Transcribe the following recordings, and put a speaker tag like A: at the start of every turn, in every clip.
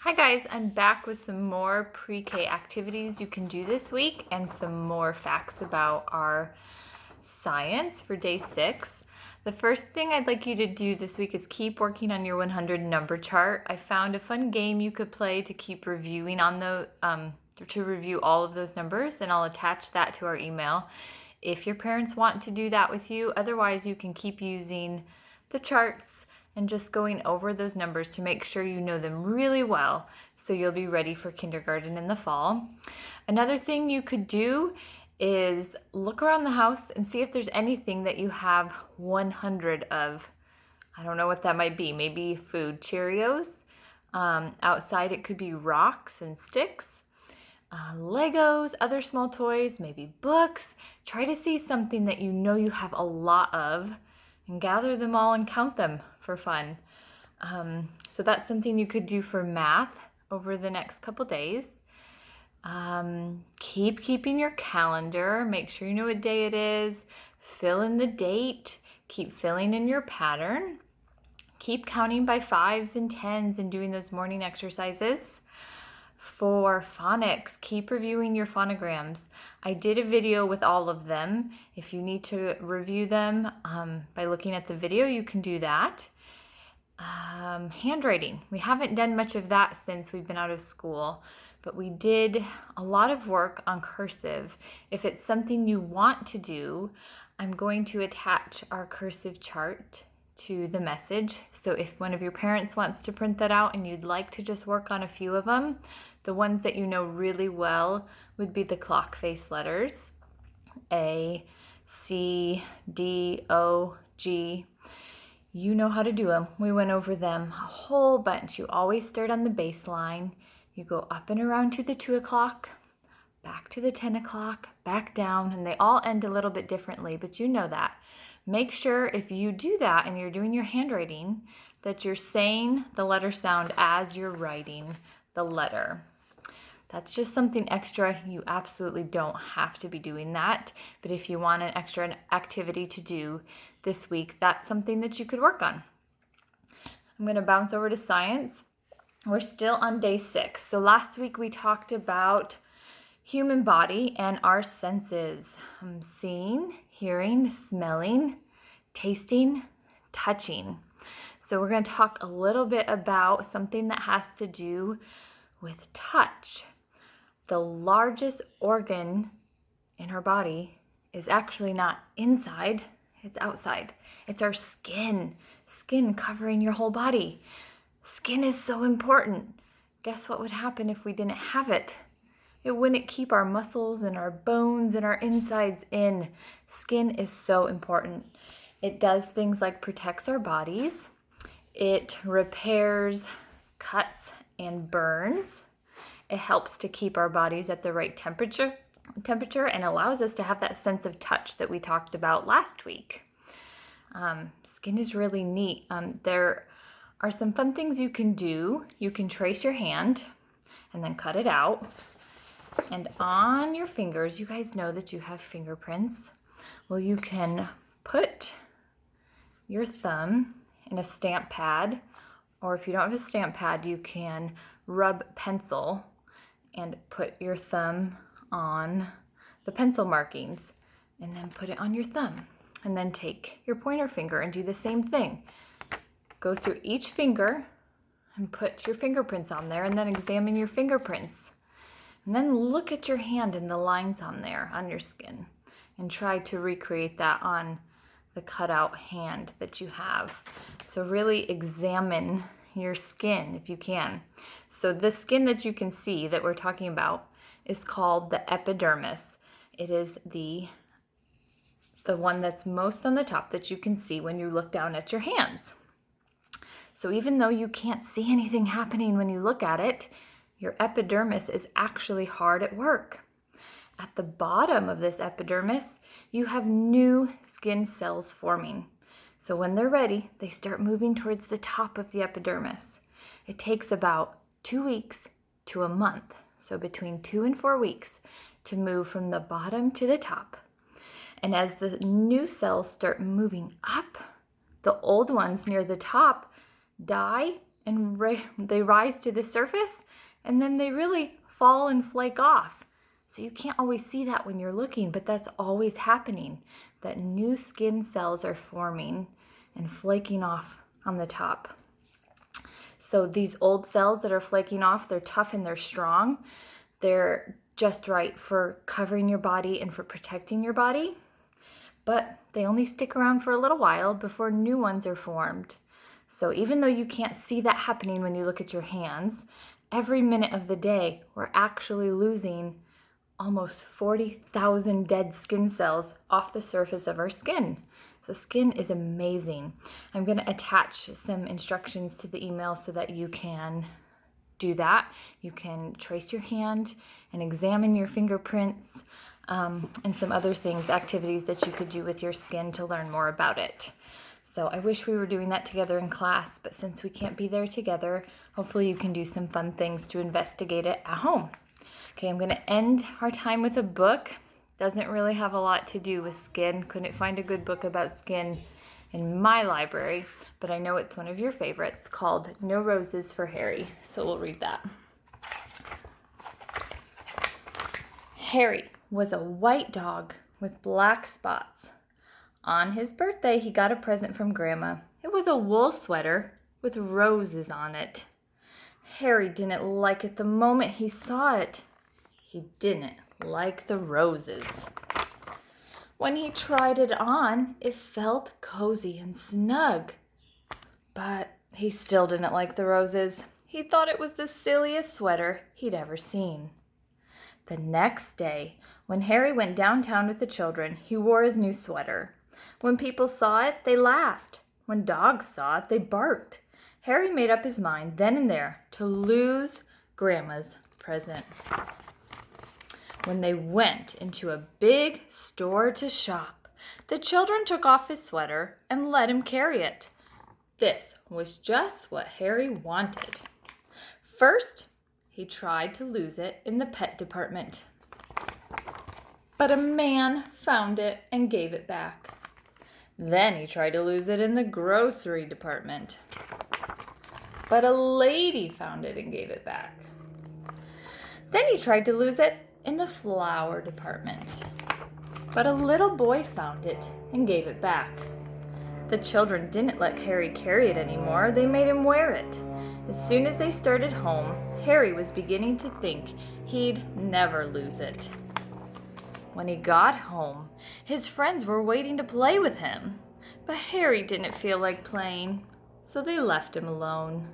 A: Hi guys, I'm back with some more pre-K activities you can do this week and some more facts about our science for day 6. The first thing I'd like you to do this week is keep working on your 100 number chart. I found a fun game you could play to keep reviewing on to review all of those numbers, and I'll attach that to our email if your parents want to do that with you. Otherwise, you can keep using the charts and just going over those numbers to make sure you know them really well so you'll be ready for kindergarten in the fall. Another thing you could do is look around the house and see if there's anything that you have 100 of. I don't know what that might be. Maybe food, Cheerios. Outside it could be rocks and sticks. Legos, other small toys, maybe books. Try to see something that you know you have a lot of and gather them all and count them for fun. So that's something you could do for math over the next couple days. Keep keeping your calendar. Make sure you know what day it is. Fill in the date. Keep filling in your pattern. Keep counting by 5s and 10s and doing those morning exercises. For phonics, keep reviewing your phonograms. I did a video with all of them. If you need to review them by looking at the video, you can do that. Handwriting. We haven't done much of that since we've been out of school, but we did a lot of work on cursive. If it's something you want to do, I'm going to attach our cursive chart to the message. So if one of your parents wants to print that out and you'd like to just work on a few of them, the ones that you know really well would be the clock face letters, A, C, D, O, G. You know how to do them. We went over them a whole bunch. You always start on the baseline. You go up and around to the 2 o'clock, back to the 10 o'clock, back down, and they all end a little bit differently, but you know that. Make sure if you do that and you're doing your handwriting that you're saying the letter sound as you're writing the letter. That's just something extra. You absolutely don't have to be doing that, but if you want an extra activity to do this week, that's something that you could work on. I'm going to bounce over to science. We're still on day 6. So last week we talked about human body and our senses. Seeing, hearing, smelling, tasting, touching. So we're going to talk a little bit about something that has to do with touch. The largest organ in our body is actually not inside, it's outside. It's our skin. Skin covering your whole body. Skin is so important. Guess what would happen if we didn't have it? It wouldn't keep our muscles and our bones and our insides in. Skin is so important. It does things like protects our bodies. It repairs cuts and burns. It helps to keep our bodies at the right temperature and allows us to have that sense of touch that we talked about last week. Skin is really neat. There are some fun things you can do. You can trace your hand and then cut it out. And on your fingers, you guys know that you have fingerprints. Well, you can put your thumb in a stamp pad, or if you don't have a stamp pad, you can rub pencil and put your thumb on the pencil markings and then put it on your thumb. And then take your pointer finger and do the same thing. Go through each finger and put your fingerprints on there and then examine your fingerprints. And then look at your hand and the lines on there, on your skin, and try to recreate that on the cutout hand that you have. So really examine your skin if you can. So the skin that you can see that we're talking about is called the epidermis. It is the one that's most on the top that you can see when you look down at your hands. So even though you can't see anything happening when you look at it, your epidermis is actually hard at work. At the bottom of this epidermis, you have new skin cells forming. So when they're ready, they start moving towards the top of the epidermis. It takes about 2 weeks to a month, so between 2 and 4 weeks, to move from the bottom to the top. And as the new cells start moving up, the old ones near the top die and they rise to the surface, and then they really fall and flake off. So you can't always see that when you're looking, but that's always happening, that new skin cells are forming and flaking off on the top. So these old cells that are flaking off, they're tough and they're strong. They're just right for covering your body and for protecting your body, but they only stick around for a little while before new ones are formed. So even though you can't see that happening when you look at your hands, every minute of the day, we're actually losing almost 40,000 dead skin cells off the surface of our skin. So skin is amazing. I'm going to attach some instructions to the email so that you can do that. You can trace your hand and examine your fingerprints, and some other things, activities that you could do with your skin to learn more about it. So I wish we were doing that together in class, but since we can't be there together, hopefully you can do some fun things to investigate it at home. Okay, I'm going to end our time with a book. Doesn't really have a lot to do with skin. Couldn't find a good book about skin in my library, but I know it's one of your favorites, called No Roses for Harry. So we'll read that. Harry was a white dog with black spots. On his birthday, he got a present from Grandma. It was a wool sweater with roses on it. Harry didn't like it the moment he saw it. He didn't like the roses. When he tried it on, it felt cozy and snug. But he still didn't like the roses. He thought it was the silliest sweater he'd ever seen. The next day, when Harry went downtown with the children, he wore his new sweater. When people saw it, they laughed. When dogs saw it, they barked. Harry made up his mind then and there to lose Grandma's present. When they went into a big store to shop, the children took off his sweater and let him carry it. This was just what Harry wanted. First, he tried to lose it in the pet department, but a man found it and gave it back. Then he tried to lose it in the grocery department, but a lady found it and gave it back. Then he tried to lose it in the flower department, but a little boy found it and gave it back. The children didn't let Harry carry it anymore. They made him wear it. As soon as they started home, Harry was beginning to think he'd never lose it. When he got home, his friends were waiting to play with him, but Harry didn't feel like playing, so they left him alone.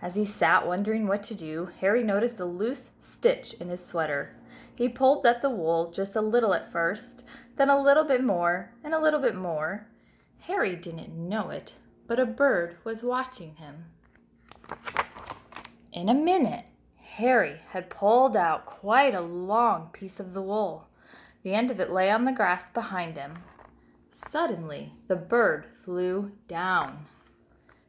A: As he sat wondering what to do, Harry noticed a loose stitch in his sweater. He pulled at the wool just a little at first, then a little bit more, and a little bit more. Harry didn't know it, but a bird was watching him. In a minute, Harry had pulled out quite a long piece of the wool. The end of it lay on the grass behind him. Suddenly, the bird flew down.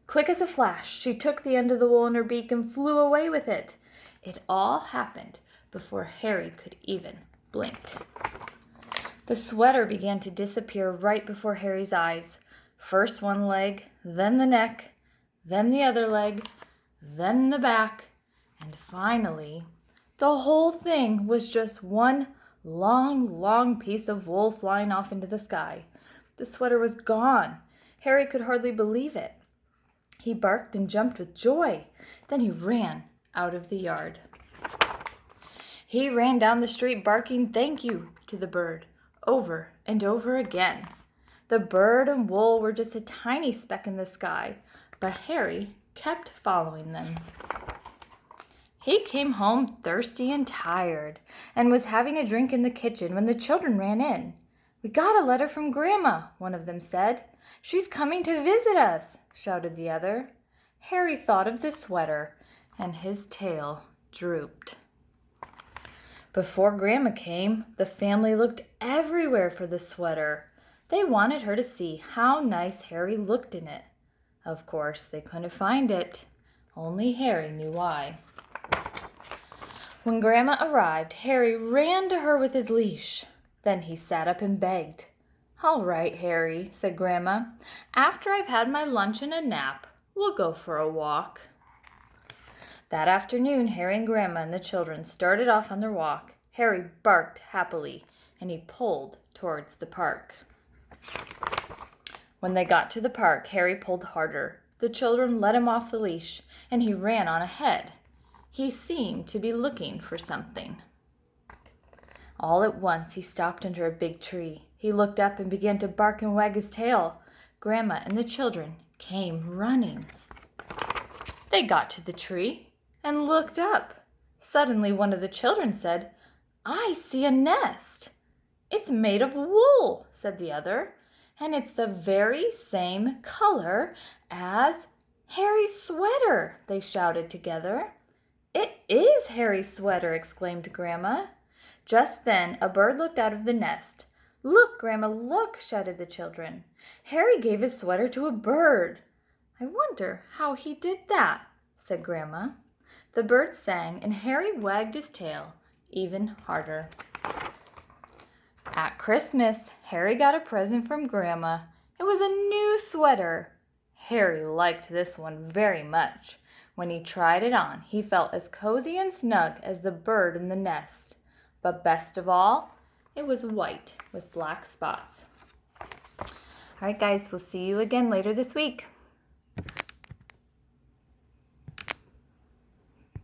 A: Quick as a flash, she took the end of the wool in her beak and flew away with it. It all happened before Harry could even blink. The sweater began to disappear right before Harry's eyes. First one leg, then the neck, then the other leg, then the back, and finally, the whole thing was just one long piece of wool flying off into the sky. The sweater was gone. Harry could hardly believe it. He barked and jumped with joy. Then he ran out of the yard. He ran down the street barking "Thank you" to the bird over and over again. The bird and wool were just a tiny speck in the sky, but Harry kept following them. He came home thirsty and tired and was having a drink in the kitchen when the children ran in. "We got a letter from Grandma," one of them said. "She's coming to visit us," shouted the other. Harry thought of the sweater, and his tail drooped. Before Grandma came, the family looked everywhere for the sweater. They wanted her to see how nice Harry looked in it. Of course, they couldn't find it. Only Harry knew why. When Grandma arrived, Harry ran to her with his leash. Then he sat up and begged. "All right, Harry," said Grandma. "After I've had my lunch and a nap, We'll go for a walk." That afternoon, Harry and Grandma and the children started off on their walk. Harry barked happily, and he pulled towards the park. When they got to the park, Harry pulled harder. The children let him off the leash, and he ran on ahead. He seemed to be looking for something. All at once, he stopped under a big tree. He looked up and began to bark and wag his tail. Grandma and the children came running. They got to the tree and looked up. Suddenly, one of the children said, "I see a nest." "It's made of wool," said the other, "and it's the very same color as Harry's sweater," they shouted together. "It is Harry's sweater," exclaimed Grandma. Just then, a bird looked out of the nest. "Look, Grandma, look," shouted the children. "Harry gave his sweater to a bird." "I wonder how he did that," said Grandma. The bird sang, and Harry wagged his tail even harder. At Christmas, Harry got a present from Grandma. It was a new sweater. Harry liked this one very much. When he tried it on, he felt as cozy and snug as the bird in the nest. But best of all, it was white with black spots. All right, guys, we'll see you again later this week.